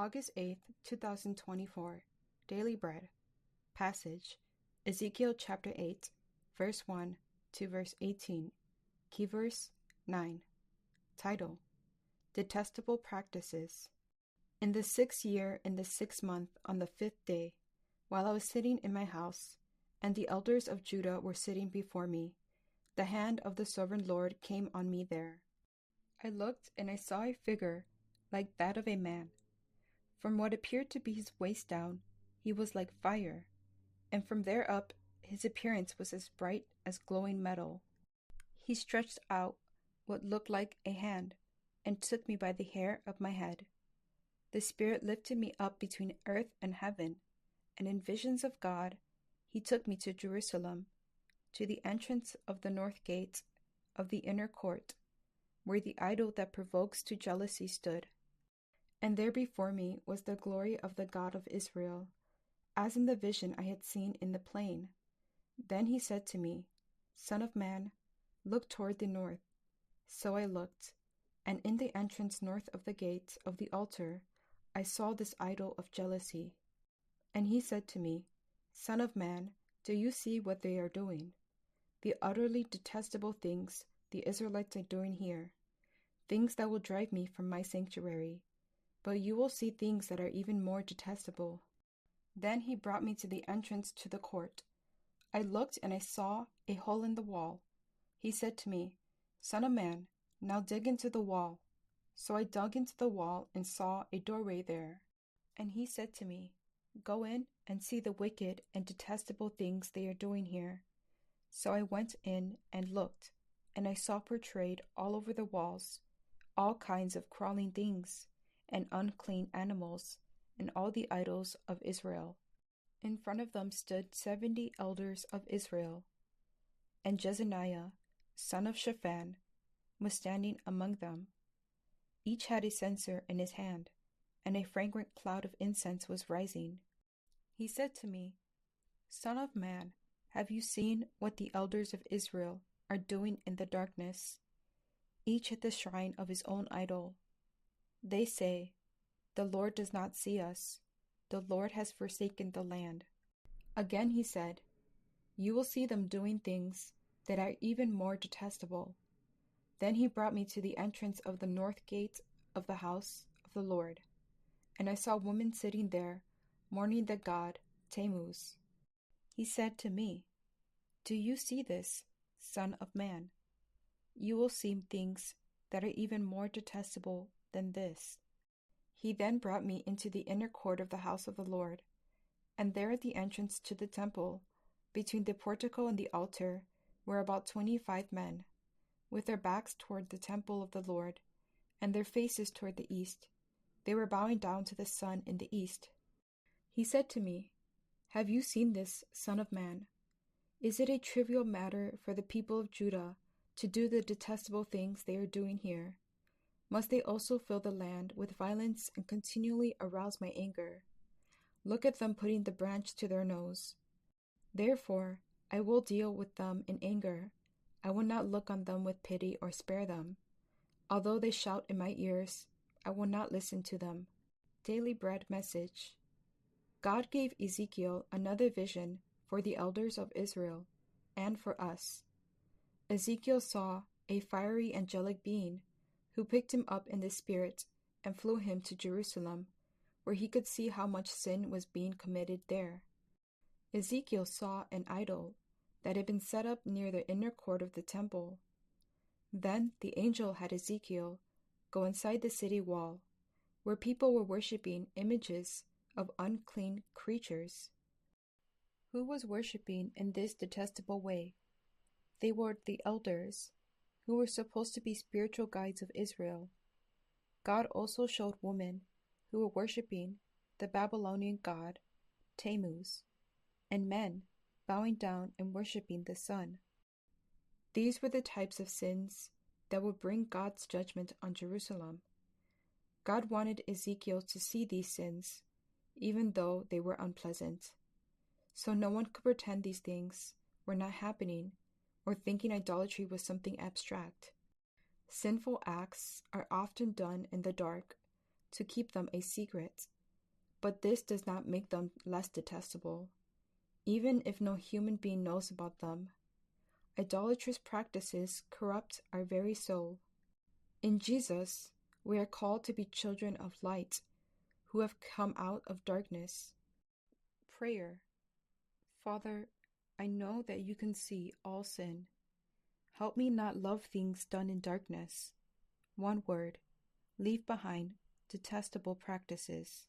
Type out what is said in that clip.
August 8th, 2024. Daily Bread. Passage: Ezekiel chapter 8, verse 1 to verse 18. Key verse 9. Title: Detestable Practices. In the 6th year, in the 6th month, on the 5th day, while I was sitting in my house, and the elders of Judah were sitting before me, the hand of the sovereign Lord came on me there. I looked, and I saw a figure like that of a man. From what appeared to be his waist down, he was like fire, and from there up his appearance was as bright as glowing metal. He stretched out what looked like a hand, and took me by the hair of my head. The Spirit lifted me up between earth and heaven, and in visions of God he took me to Jerusalem, to the entrance of the north gate of the inner court, where the idol that provokes to jealousy stood. And there before me was the glory of the God of Israel, as in the vision I had seen in the plain. Then he said to me, Son of man, look toward the north. So I looked, and in the entrance north of the gate of the altar I saw this idol of jealousy. And he said to me, Son of man, do you see what they are doing? The utterly detestable things the Israelites are doing here, things that will drive me from my sanctuary. But you will see things that are even more detestable. Then he brought me to the entrance to the court. I looked, and I saw a hole in the wall. He said to me, Son of man, now dig into the wall. So I dug into the wall and saw a doorway there. And he said to me, Go in and see the wicked and detestable things they are doing here. So I went in and looked, and I saw portrayed all over the walls all kinds of crawling things, and unclean animals, and all the idols of Israel. In front of them stood 70 elders of Israel, and Jezaniah, son of Shaphan, was standing among them. Each had a censer in his hand, and a fragrant cloud of incense was rising. He said to me, Son of man, have you seen what the elders of Israel are doing in the darkness, each at the shrine of his own idol? They say, The Lord does not see us. The Lord has forsaken the land. Again he said, You will see them doing things that are even more detestable. Then he brought me to the entrance of the north gate of the house of the Lord, and I saw women sitting there, mourning the god Tammuz. He said to me, Do you see this, son of man? You will see things that are even more detestable than this. He then brought me into the inner court of the house of the Lord, and there at the entrance to the temple, between the portico and the altar, were about 25 men, with their backs toward the temple of the Lord, and their faces toward the east. They were bowing down to the sun in the east. He said to me, Have you seen this, son of man? Is it a trivial matter for the people of Judah to do the detestable things they are doing here? Must they also fill the land with violence and continually arouse my anger? Look at them putting the branch to their nose. Therefore, I will deal with them in anger. I will not look on them with pity or spare them. Although they shout in my ears, I will not listen to them. Daily Bread Message. God gave Ezekiel another vision for the elders of Israel and for us. Ezekiel saw a fiery angelic being who picked him up in the spirit and flew him to Jerusalem, where he could see how much sin was being committed there. Ezekiel saw an idol that had been set up near the inner court of the temple. Then the angel had Ezekiel go inside the city wall, where people were worshiping images of unclean creatures. Who was worshiping in this detestable way? They were the elders, who were supposed to be spiritual guides of Israel. God also showed women who were worshiping the Babylonian god Tammuz, and men bowing down and worshiping the sun. These were the types of sins that would bring God's judgment on Jerusalem. God wanted Ezekiel to see these sins, even though they were unpleasant. So no one could pretend these things were not happening, or thinking idolatry was something abstract. Sinful acts are often done in the dark to keep them a secret. But this does not make them less detestable, even if no human being knows about them. Idolatrous practices corrupt our very soul. In Jesus, we are called to be children of light, who have come out of darkness. Prayer. Father, I know that you can see all sin. Help me not love things done in darkness. One word, leave behind detestable practices.